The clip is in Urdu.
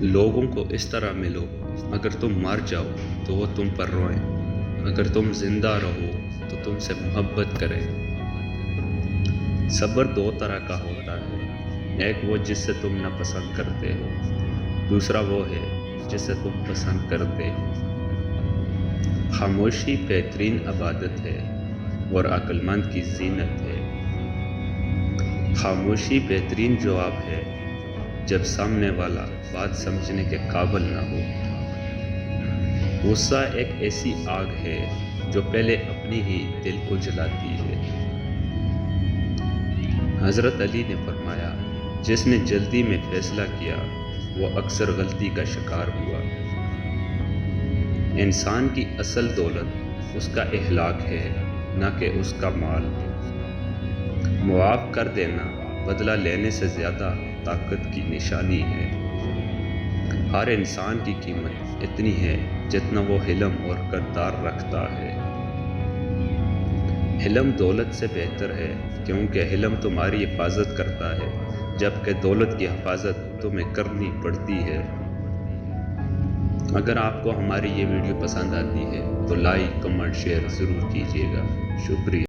لوگوں کو اس طرح ملو، اگر تم مر جاؤ تو وہ تم پر روئیں، اگر تم زندہ رہو تو تم سے محبت کریں۔ صبر دو طرح کا ہوتا ہے، ایک وہ جس سے تم ناپسند کرتے ہو، دوسرا وہ ہے جسے تم پسند کرتے ہو۔ خاموشی بہترین عبادت ہے اور عقل مند کی زینت ہے۔ خاموشی بہترین جواب ہے جب سامنے والا بات سمجھنے کے قابل نہ ہو۔ غصہ ایک ایسی آگ ہے جو پہلے اپنی ہی دل کو جلاتی ہے۔ حضرت علی نے فرمایا، جس نے جلدی میں فیصلہ کیا وہ اکثر غلطی کا شکار ہوا۔ انسان کی اصل دولت اس کا اخلاق ہے، نہ کہ اس کا مال۔ معاف کر دینا بدلہ لینے سے زیادہ طاقت کی نشانی ہے۔ ہر انسان کی قیمت اتنی ہے جتنا وہ حلم اور کردار رکھتا ہے۔ حلم دولت سے بہتر ہے کیونکہ حلم تمہاری حفاظت کرتا ہے، جبکہ دولت کی حفاظت تمہیں کرنی پڑتی ہے۔ اگر آپ کو ہماری یہ ویڈیو پسند آتی ہے تو لائک، کمنٹ، شیئر ضرور کیجیے گا۔ شکریہ۔